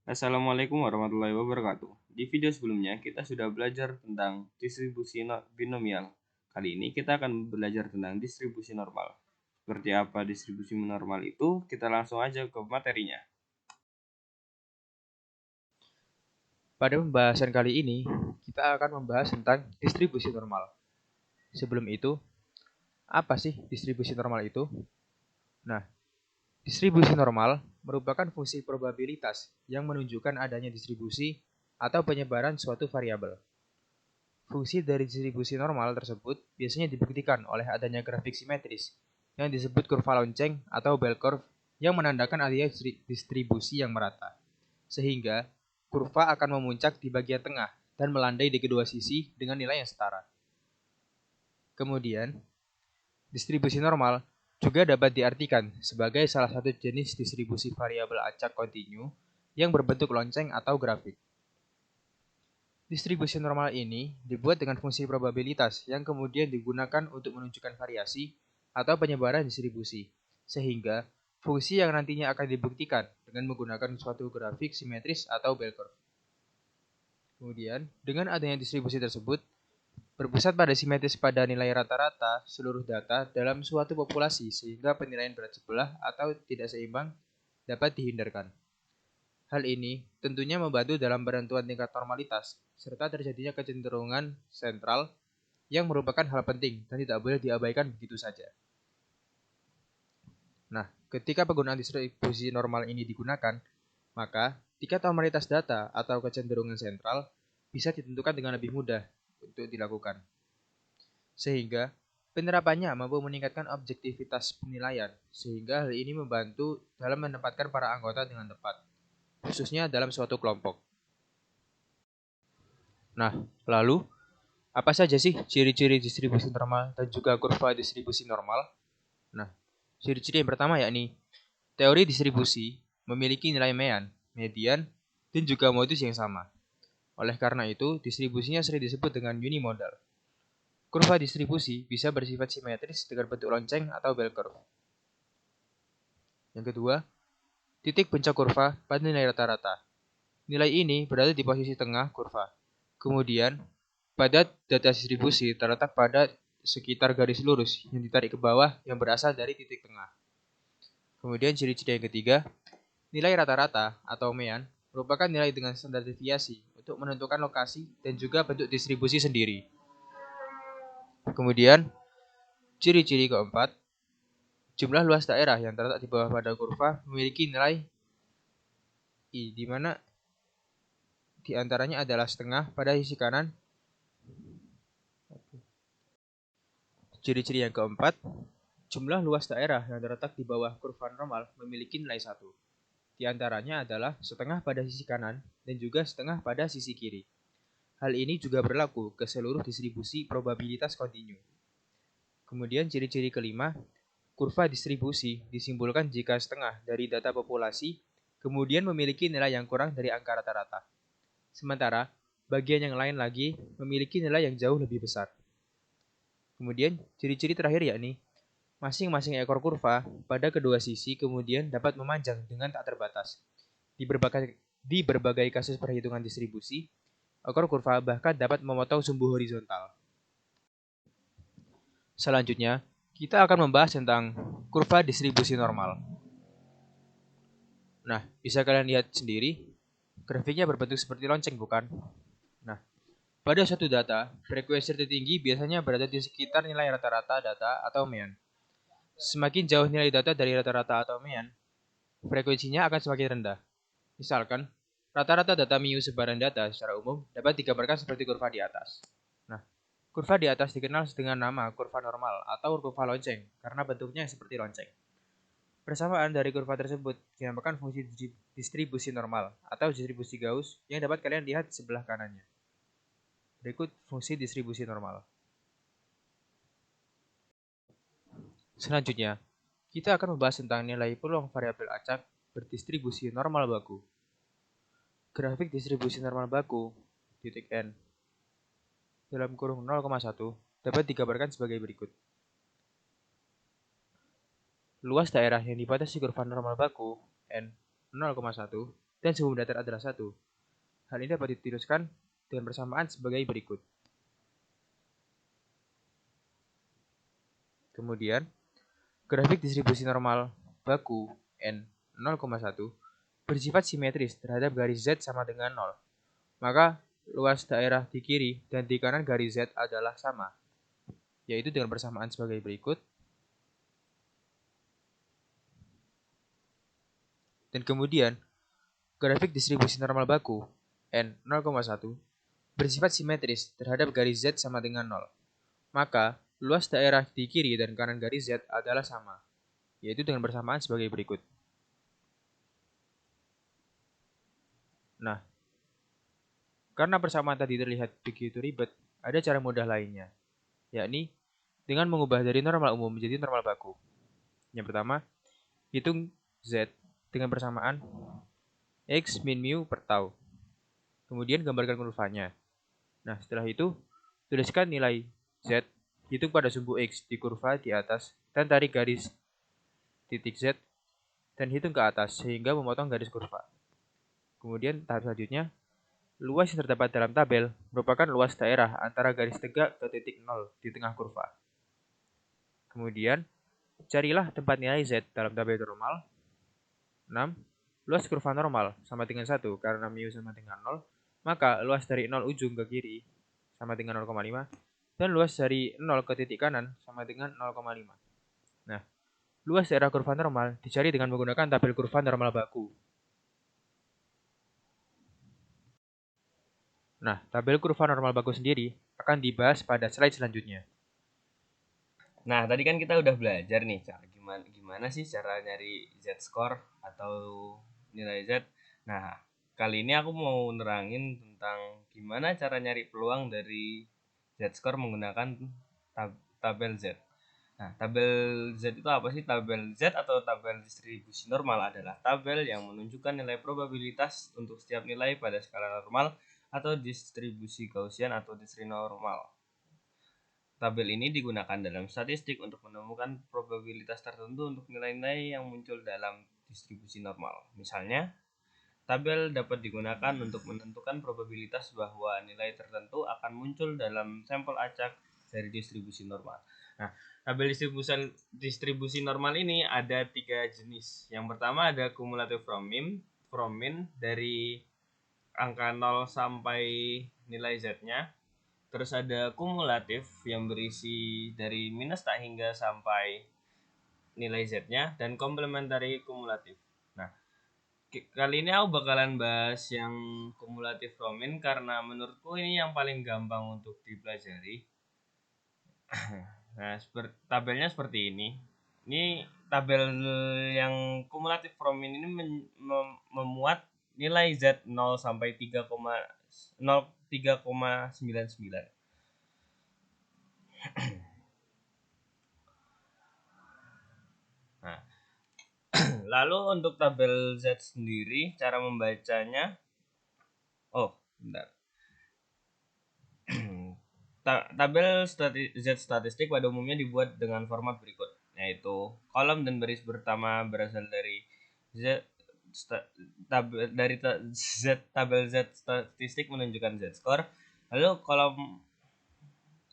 Assalamualaikum warahmatullahi wabarakatuh. Di video sebelumnya kita sudah belajar tentang distribusi binomial. Kali ini kita akan belajar tentang distribusi normal. Seperti apa distribusi normal itu, kita langsung aja ke materinya. Pada pembahasan kali ini, kita akan membahas tentang distribusi normal. Sebelum itu, apa sih distribusi normal itu? Nah, distribusi normal merupakan fungsi probabilitas yang menunjukkan adanya distribusi atau penyebaran suatu variabel. Fungsi dari distribusi normal tersebut biasanya dibuktikan oleh adanya grafik simetris yang disebut kurva lonceng atau bell curve yang menandakan adanya distribusi yang merata. Sehingga kurva akan memuncak di bagian tengah dan melandai di kedua sisi dengan nilai yang setara. Kemudian, distribusi normal juga dapat diartikan sebagai salah satu jenis distribusi variabel acak kontinu yang berbentuk lonceng atau grafik. Distribusi normal ini dibuat dengan fungsi probabilitas yang kemudian digunakan untuk menunjukkan variasi atau penyebaran distribusi, sehingga fungsi yang nantinya akan dibuktikan dengan menggunakan suatu grafik simetris atau bell curve. Kemudian, dengan adanya distribusi tersebut, berpusat pada simetris pada nilai rata-rata seluruh data dalam suatu populasi sehingga penilaian berat sebelah atau tidak seimbang dapat dihindarkan. Hal ini tentunya membantu dalam penentuan tingkat normalitas, serta terjadinya kecenderungan sentral yang merupakan hal penting dan tidak boleh diabaikan begitu saja. Nah, ketika penggunaan distribusi normal ini digunakan, maka tingkat normalitas data atau kecenderungan sentral bisa ditentukan dengan lebih mudah untuk dilakukan. Sehingga penerapannya mampu meningkatkan objektivitas penilaian, sehingga hal ini membantu dalam menempatkan para anggota dengan tepat, khususnya dalam suatu kelompok. Nah, lalu apa saja sih ciri-ciri distribusi normal dan juga kurva distribusi normal? Nah, ciri-ciri yang pertama yakni teori distribusi memiliki nilai median, dan juga modus yang sama. Oleh karena itu, distribusinya sering disebut dengan unimodal. Kurva distribusi bisa bersifat simetris dengan bentuk lonceng atau bell curve. Yang kedua, titik puncak kurva pada nilai rata-rata. Nilai ini berada di posisi tengah kurva. Kemudian, pada data distribusi terletak pada sekitar garis lurus yang ditarik ke bawah yang berasal dari titik tengah. Kemudian ciri-ciri yang ketiga, nilai rata-rata atau mean merupakan nilai dengan standar deviasi untuk menentukan lokasi dan juga bentuk distribusi sendiri. Kemudian, ciri-ciri keempat, jumlah luas daerah yang terletak di bawah pada kurva memiliki nilai I, di mana di antaranya adalah setengah pada sisi kanan. Ciri-ciri yang keempat, jumlah luas daerah yang terletak di bawah kurva normal memiliki nilai 1. Di antaranya adalah setengah pada sisi kanan dan juga setengah pada sisi kiri. Hal ini juga berlaku ke seluruh distribusi probabilitas kontinu. Kemudian ciri-ciri kelima, kurva distribusi disimpulkan jika setengah dari data populasi kemudian memiliki nilai yang kurang dari angka rata-rata. Sementara, bagian yang lain lagi memiliki nilai yang jauh lebih besar. Kemudian, ciri-ciri terakhir yakni masing-masing ekor kurva pada kedua sisi kemudian dapat memanjang dengan tak terbatas. Di berbagai kasus perhitungan distribusi, ekor kurva bahkan dapat memotong sumbu horizontal. Selanjutnya, kita akan membahas tentang kurva distribusi normal. Nah, bisa kalian lihat sendiri, grafiknya berbentuk seperti lonceng, bukan? Nah, pada suatu data, frekuensi tertinggi biasanya berada di sekitar nilai rata-rata data atau mean. Semakin jauh nilai data dari rata-rata atau mean, frekuensinya akan semakin rendah. Misalkan, rata-rata data mu sebaran data secara umum dapat digambarkan seperti kurva di atas. Nah, kurva di atas dikenal dengan nama kurva normal atau kurva lonceng karena bentuknya seperti lonceng. Persamaan dari kurva tersebut dinamakan fungsi distribusi normal atau distribusi Gauss yang dapat kalian lihat di sebelah kanannya. Berikut fungsi distribusi normal. Selanjutnya, kita akan membahas tentang nilai peluang variabel acak berdistribusi normal baku. Grafik distribusi normal baku titik n dalam kurung 0,1 dapat digambarkan sebagai berikut. Luas daerah yang dibatasi kurva normal baku n 0,1 dan suhu mendatar adalah 1. Hal ini dapat dituliskan dengan persamaan sebagai berikut. Kemudian, grafik distribusi normal baku N 0,1 bersifat simetris terhadap garis Z sama dengan 0. Maka luas daerah di kiri dan di kanan garis Z adalah sama, yaitu dengan persamaan sebagai berikut. Dan kemudian, grafik distribusi normal baku N 0,1 bersifat simetris terhadap garis Z sama dengan 0. Maka luas daerah di kiri dan kanan garis Z adalah sama, yaitu dengan persamaan sebagai berikut. Nah, karena persamaan tadi terlihat begitu ribet, ada cara mudah lainnya, yakni dengan mengubah dari normal umum menjadi normal baku. Yang pertama, hitung Z dengan persamaan X min mu per tau. Kemudian gambarkan kurvanya. Nah, setelah itu, tuliskan nilai Z, hitung pada sumbu X di kurva di atas, dan tarik garis titik Z, dan hitung ke atas sehingga memotong garis kurva. Kemudian, tahap selanjutnya, luas yang terdapat dalam tabel merupakan luas daerah antara garis tegak ke titik 0 di tengah kurva. Kemudian, carilah tempat nilai Z dalam tabel normal. 6. Luas kurva normal sama dengan 1 karena mu sama dengan 0, maka luas dari 0 ujung ke kiri sama dengan 0,5, dan luas dari 0 ke titik kanan sama dengan 0,5. Nah, luas daerah kurva normal dicari dengan menggunakan tabel kurva normal baku. Nah, tabel kurva normal baku sendiri akan dibahas pada slide selanjutnya. Nah, tadi kan kita udah belajar nih cara gimana sih cara nyari Z-score atau nilai Z. Nah, kali ini aku mau nerangin tentang gimana cara nyari peluang dari Z-score menggunakan tabel Z. Nah, tabel Z itu apa sih? Tabel Z atau tabel distribusi normal adalah tabel yang menunjukkan nilai probabilitas untuk setiap nilai pada skala normal atau distribusi Gaussian atau distri normal. Tabel ini digunakan dalam statistik untuk menemukan probabilitas tertentu untuk nilai-nilai yang muncul dalam distribusi normal. Misalnya, tabel dapat digunakan untuk menentukan probabilitas bahwa nilai tertentu akan muncul dalam sampel acak dari distribusi normal. Nah, tabel distribusi normal ini ada 3 jenis. Yang pertama ada cumulative from mean dari angka 0 sampai nilai Z-nya. Terus ada kumulatif yang berisi dari minus tak hingga sampai nilai Z-nya, dan komplementari kumulatif. Nah, kali ini aku bakalan bahas yang kumulatif from mean karena menurutku ini yang paling gampang untuk dipelajari. Nah, tabelnya seperti ini. Ini tabel yang kumulatif from mean ini memuat nilai Z 0 sampai 3,99. Nah, lalu untuk tabel Z sendiri cara membacanya, bentar. Tabel Z statistik pada umumnya dibuat dengan format berikut, yaitu kolom dan baris pertama berasal dari tabel Z statistik menunjukkan Z score. Lalu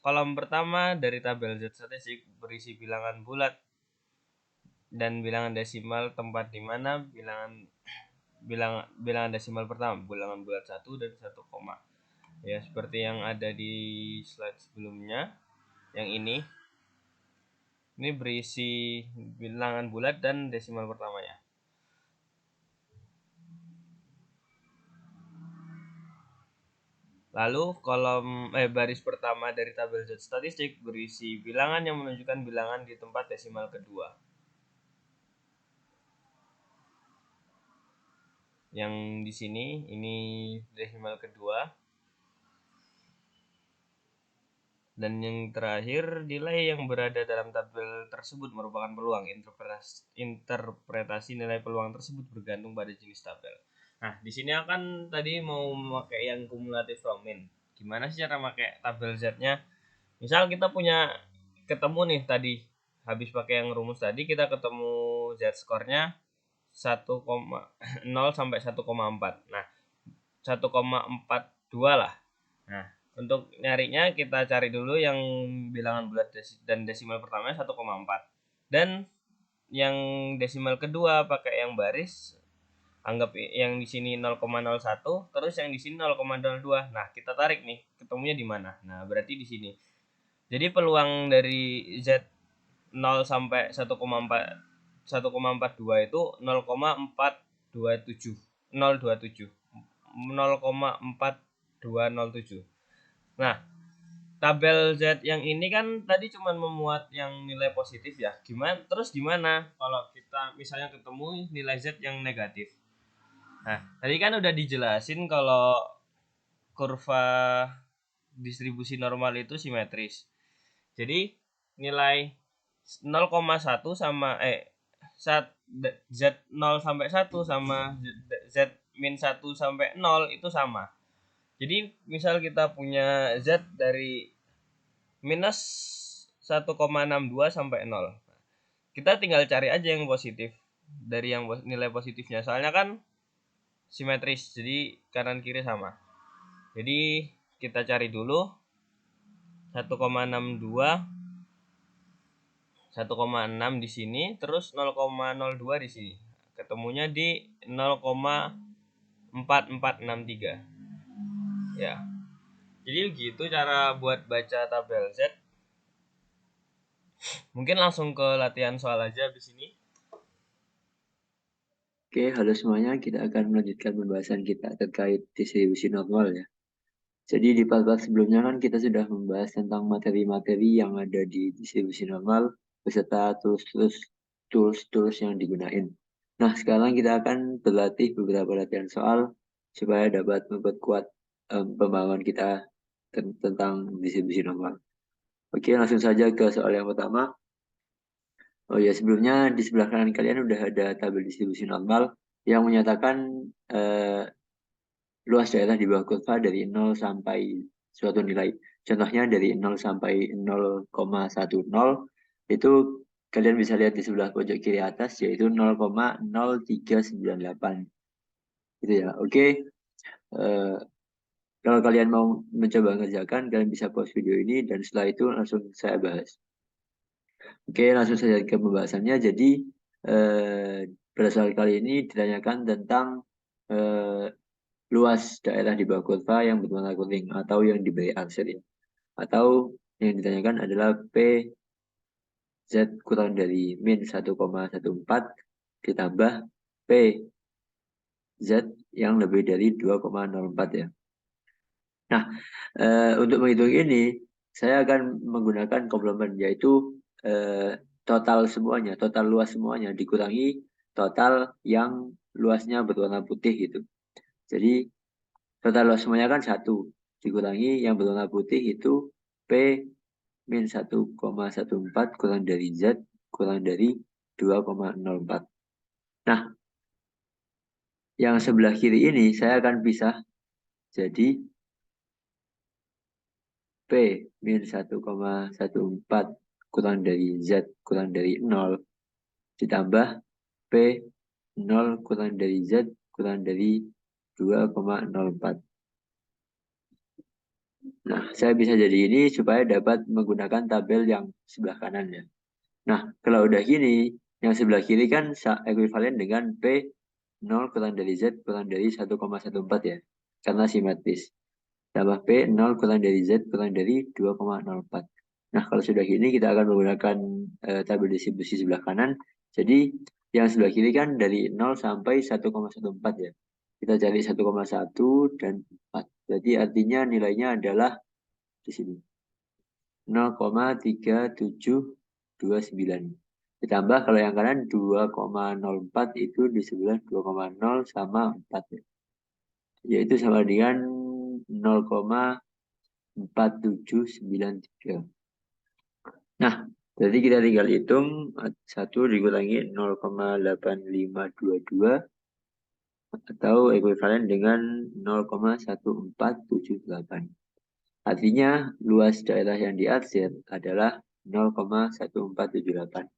kolom pertama dari tabel Z statistik berisi bilangan bulat dan bilangan desimal tempat di mana bilangan desimal pertama, bilangan bulat 1 dan 1 koma. Ya, seperti yang ada di slide sebelumnya. Yang ini berisi bilangan bulat dan desimal pertamanya. Lalu baris pertama dari tabel Z statistik berisi bilangan yang menunjukkan bilangan di tempat desimal kedua. Yang di sini ini desimal kedua. Dan yang terakhir, nilai yang berada dalam tabel tersebut merupakan peluang. Interpretasi nilai peluang tersebut bergantung pada jenis tabel. Nah, di sini akan tadi mau memakai yang cumulative from mean. Gimana sih cara pakai tabel Z-nya? Misal kita ketemu nih tadi, habis pakai yang rumus tadi, kita ketemu Z score-nya 0 sampai 1,4. Nah, 1,42 lah. Nah, untuk nyarinya kita cari dulu yang bilangan bulat dan desimal pertama 1,4. Dan yang desimal kedua pakai yang baris, anggap yang di sini 0,01, terus yang di sini 0,02. Nah, kita tarik nih, ketemunya di mana? Nah, berarti di sini. Jadi peluang dari Z 0 sampai 1,42 itu 0,427 0,27 0,4207. Nah, tabel Z yang ini kan tadi cuma memuat yang nilai positif ya. Gimana kalau kita misalnya ketemu nilai Z yang negatif? Nah, tadi kan udah dijelasin kalau kurva distribusi normal itu simetris. Jadi nilai 0,1 sama Z 0 sampai 1 sama Z min 1 sampai 0 itu sama. Jadi misal kita punya Z dari minus 1,62 sampai 0. Kita tinggal cari aja yang positif dari yang nilai positifnya. Soalnya kan simetris, jadi kanan kiri sama. Jadi kita cari dulu 1,62 1,6 di sini, terus 0,02 di sini. Ketemunya di 0,4463. Ya. Jadi gitu cara buat baca tabel Z. Mungkin langsung ke latihan soal aja habis ini. Oke, halo semuanya. Kita akan melanjutkan pembahasan kita terkait distribusi normal ya. Jadi di part sebelumnya kan kita sudah membahas tentang materi-materi yang ada di distribusi normal beserta tools yang digunakan. Nah, sekarang kita akan berlatih beberapa latihan soal supaya dapat memperkuat pembangunan kita tentang distribusi normal. Oke, langsung saja ke soal yang pertama. Oh ya, sebelumnya di sebelah kanan kalian udah ada tabel distribusi normal yang menyatakan luas daerah di bawah kurva dari 0 sampai suatu nilai. Contohnya dari 0 sampai 0,10 itu kalian bisa lihat di sebelah pojok kiri atas yaitu 0,0398. Gitu ya. Oke. Kalau kalian mau mencoba mengerjakan, kalian bisa pause video ini dan setelah itu langsung saya bahas. Oke, langsung saja ke pembahasannya. Jadi pada soal kali ini ditanyakan tentang luas daerah di bawah kurva yang berwarna kuning atau yang diberi arsir ya. Atau yang ditanyakan adalah P Z kurang dari min 1,14 ditambah P Z yang lebih dari 2,04 ya. Nah, untuk menghitung ini saya akan menggunakan komplement yaitu total semuanya, total luas semuanya dikurangi total yang luasnya berwarna putih gitu. Jadi total luas semuanya kan 1 dikurangi yang berwarna putih itu P min 1,14 kurang dari Z kurang dari 2,04. Nah, yang sebelah kiri ini saya akan pisah jadi P min 1,14 kurang dari Z kurang dari 0 ditambah P 0 kurang dari Z kurang dari 2,04. Nah, saya bisa jadi ini supaya dapat menggunakan tabel yang sebelah kanan ya. Nah, kalau udah gini, yang sebelah kiri kan ekuivalen dengan P 0 kurang dari Z kurang dari 1,14 ya. Karena simetris. Tambah P 0 kurang dari Z kurang dari 2,04. Nah, kalau sudah gini kita akan menggunakan tabel distribusi sebelah kanan. Jadi, yang sebelah kiri kan dari 0 sampai 1,14 ya. Kita cari 1,1 dan 4. Jadi artinya nilainya adalah di sini. 0,3729. Ditambah kalau yang kanan 2,04 itu di sebelah 2,0 sama 4 ya. Yaitu sama dengan 0,4793. Nah, jadi kita tinggal hitung 1 dikurangi 0,8522 atau ekuivalen dengan 0,1478. Artinya luas daerah yang diarsir adalah 0,1478.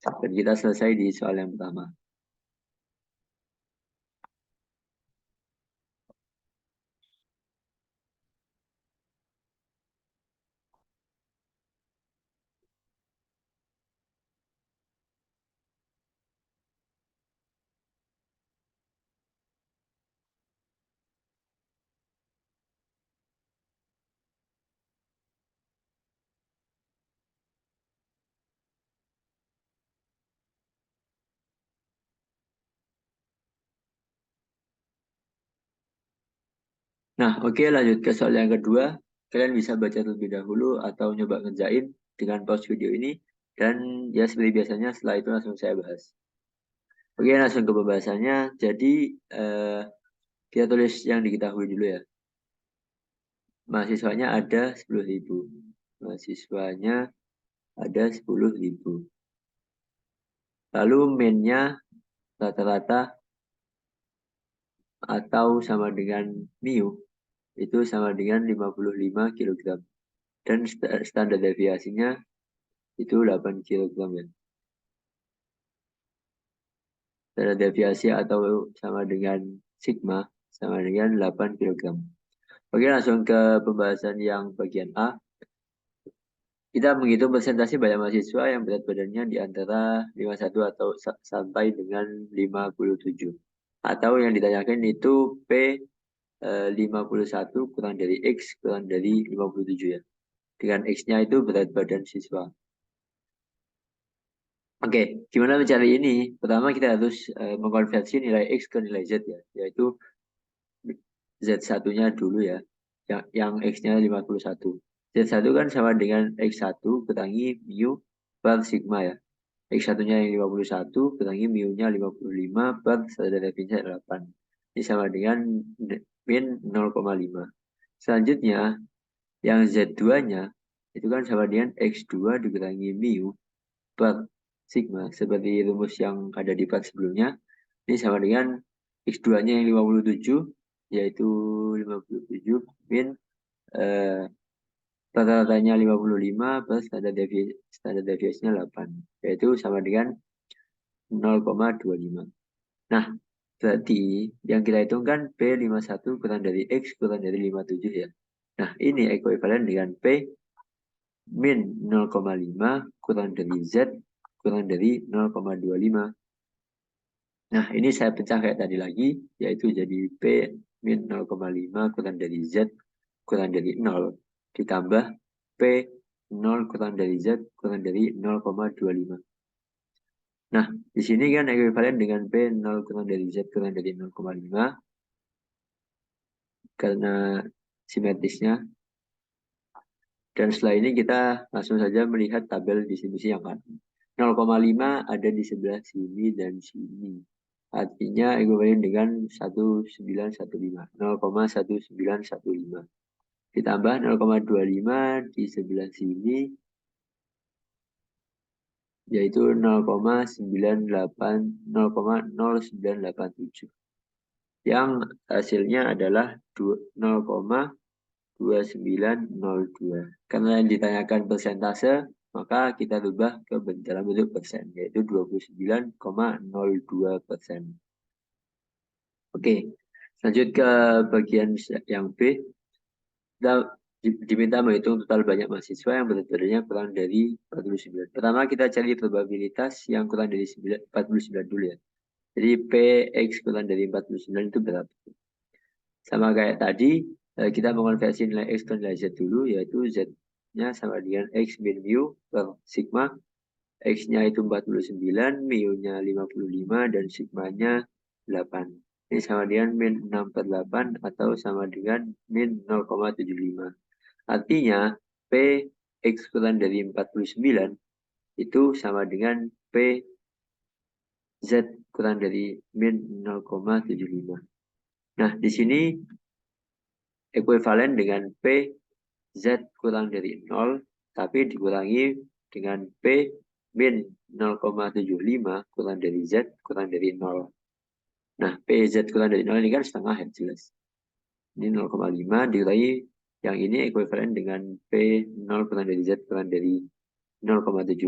Dan kita selesai di soal yang pertama. Nah, oke, lanjut ke soal yang kedua. Kalian bisa baca terlebih dahulu atau nyoba ngerjain dengan pause video ini. Dan ya seperti biasanya setelah itu langsung saya bahas. Oke, langsung ke pembahasannya. Jadi, kita tulis yang diketahui dulu ya. Mahasiswanya ada 10.000. Mahasiswanya ada 10.000. Lalu min-nya rata-rata atau sama dengan mu itu sama dengan 55 kg. Dan standar deviasinya itu 8 kg ya. Standar deviasi atau sama dengan sigma sama dengan 8 kg. Oke, langsung ke pembahasan yang bagian A. Kita menghitung persentase banyak mahasiswa yang berat badannya di antara 51 atau sampai dengan 57. Atau yang ditanyakan itu P 51 kurang dari X kurang dari 57 ya. Dengan X-nya itu berat badan siswa. Oke, gimana mencari ini? Pertama kita harus mengkonversi nilai X ke nilai Z ya. Yaitu Z1-nya dulu ya. Yang X-nya 51. Z1 kan sama dengan X1 kurangi mu per sigma ya. X1-nya yang 51 kurangi mu-nya 55 per standar deviasinya 8. Ini sama dengan min 0,5. Selanjutnya, yang Z2-nya itu kan sama dengan X2 dikurangi mu per sigma. Seperti rumus yang ada di part sebelumnya. Ini sama dengan X2-nya yang 57, yaitu 57 min rata-ratanya 55 plus standar deviasinya 8, yaitu sama dengan 0,25. Nah, berarti yang kita hitungkan P51 kurang dari X kurang dari 57 ya. Nah, ini ekuivalen dengan P min 0,5 kurang dari Z kurang dari 0,25. Nah, ini saya pecah kayak tadi lagi, yaitu jadi P min 0,5 kurang dari Z kurang dari 0 ditambah P 0 kurang dari Z kurang dari 0,25. Nah, di sini kan ekuivalen dengan P 0 kurang dari Z kurang dari 0,5 karena simetrisnya. Dan setelah ini kita langsung saja melihat tabel distribusi yang kanan. 0,5 ada di sebelah sini dan sini. Artinya ekuivalen dengan 1915. 0,1915. Ditambah 0,25 di sebelah sini, yaitu 0,0987. Yang hasilnya adalah 0,2902. Karena yang ditanyakan persentase, maka kita rubah ke dalam bentuk persen, yaitu 29,02%. Oke, lanjut ke bagian yang B. Kita diminta menghitung total banyak mahasiswa yang berat badannya kurang dari 49. Pertama kita cari probabilitas yang kurang dari 49 dulu ya. Jadi PX kurang dari 49 itu berapa? Sama kayak tadi, kita mengonversi nilai X ke nilai Z dulu, yaitu Z-nya sama dengan X min mu per sigma. X-nya itu 49, mu-nya 55, dan sigma-nya 8. Ini sama dengan min 6 per 8 atau sama dengan min 0,75. Artinya, P X kurang dari 49 itu sama dengan P Z kurang dari min 0,75. Nah, di sini ekuivalen dengan P Z kurang dari 0, tapi dikurangi dengan P min 0,75 kurang dari Z kurang dari 0. Nah, PZ kurang dari 0 ini kan setengah ya, jelas. Ini 0,5 dikurangi yang ini ekuivalen dengan P0 kurang dari Z kurang dari 0,75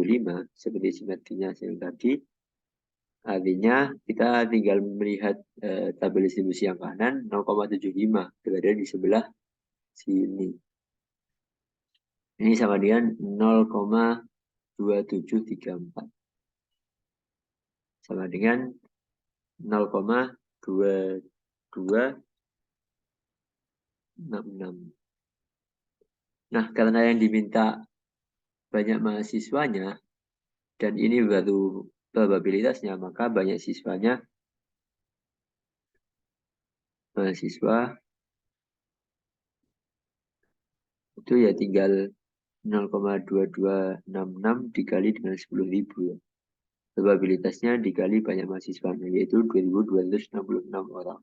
seperti simetrinya yang tadi. Artinya kita tinggal melihat tabel distribusi yang kanan 0,75 berada di sebelah sini. Ini sama dengan 0,2734. Sama dengan 0,2266. Nah, karena yang diminta banyak mahasiswanya, dan ini baru probabilitasnya, maka banyak mahasiswa itu ya tinggal 0,2266 dikali dengan 10.000 ya. Probabilitasnya dikali banyak mahasiswanya, yaitu 2.266 orang.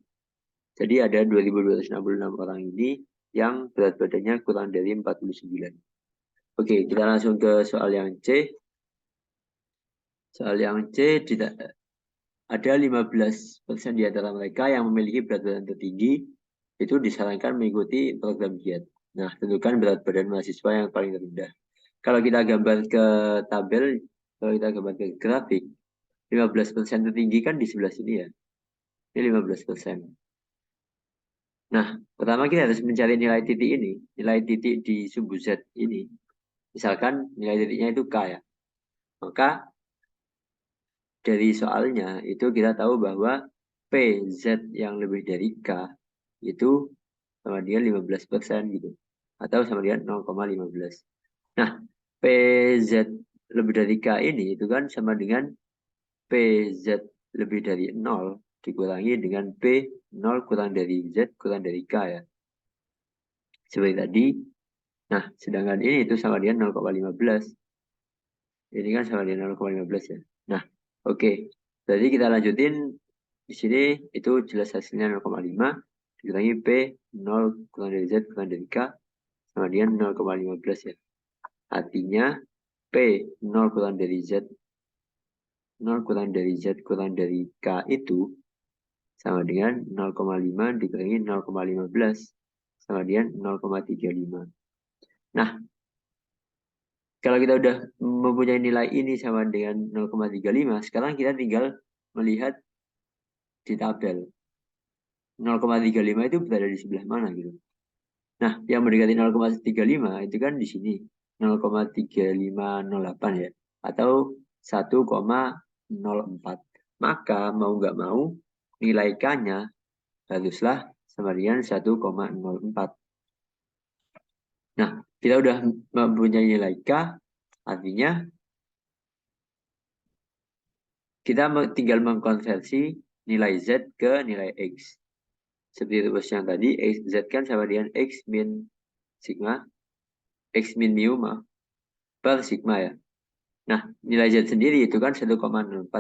Jadi ada 2.266 orang ini yang berat badannya kurang dari 49. Oke, kita langsung ke soal yang C. Soal yang C, ada 15% di antara mereka yang memiliki berat badan tertinggi, itu disarankan mengikuti program diet. Nah, tentukan berat badan mahasiswa yang paling rendah. Kalau kita gambar ke tabel, kalau kita gambar ke grafik, 15% tertinggi kan di sebelah sini ya. Ini 15%. Nah, pertama kita harus mencari nilai titik ini. Nilai titik di sumbu Z ini. Misalkan nilai titiknya itu K ya. Maka dari soalnya itu kita tahu bahwa PZ yang lebih dari K itu sama dengan 15% gitu. Atau sama dengan 0,15. Nah, PZ lebih dari K ini itu kan sama dengan PZ lebih dari 0 dikurangi dengan P 0 kurang dari Z kurang dari K ya. Seperti tadi. Nah, sedangkan ini itu sama dengan 0,15. Ini kan sama dengan 0,15 ya. Nah, oke. Jadi kita lanjutin. Di sini itu jelas hasilnya 0,5 dikurangi P 0 kurang dari Z kurang dari K sama dengan 0,15 ya. Artinya P 0 kurang dari Z 0 kurang dari Z kurang dari K itu sama dengan 0,5 dikurangi 0,15 sama dengan 0,35. Nah, kalau kita udah mempunyai nilai ini sama dengan 0,35, sekarang kita tinggal melihat di tabel. 0,35 itu berada di sebelah mana gitu. Nah, yang mendekati 0,35 itu kan di sini. 0,3508 ya. Atau 1,04. Maka mau nggak mau nilai K-nya haruslah sama dengan 1,04. Nah, kita udah mempunyai nilai K, artinya kita tinggal mengkonversi nilai Z ke nilai X. Seperti rumus yang tadi, Z kan sama dengan X min sigma, X min mu per sigma ya. Nah, nilai Z sendiri itu kan 1,04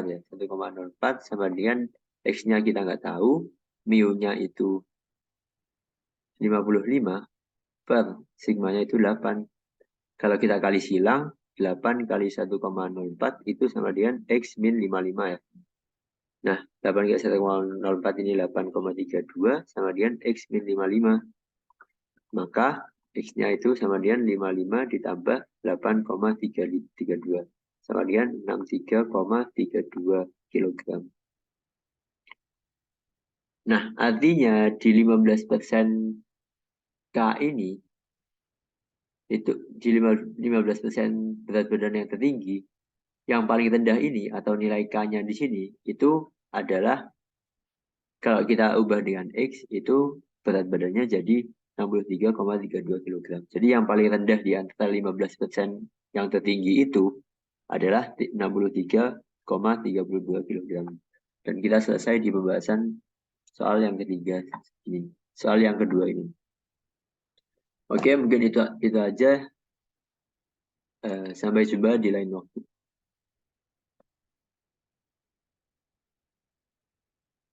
ya. 1,04 sama dengan X-nya kita nggak tahu, mu-nya itu 55 per sigmanya itu 8. Kalau kita kali silang, 8 kali 1,04 itu sama dengan X min 55 ya. Nah, 8 kali 1,04 ini 8,32 sama dengan X min 55. Maka X-nya itu sama dengan 55 ditambah 8,32. Sama dengan 63,32 kg. Nah, artinya di 15% K ini, itu di 15% berat badan yang tertinggi, yang paling rendah ini atau nilai K-nya di sini itu adalah kalau kita ubah dengan X itu berat badannya jadi 63,32 kg. Jadi yang paling rendah di antara 15% yang tertinggi itu adalah 63,32 kg. Dan kita selesai di pembahasan soal yang ketiga ini. Soal yang kedua ini. Oke, mungkin itu aja. Sampai jumpa di lain waktu.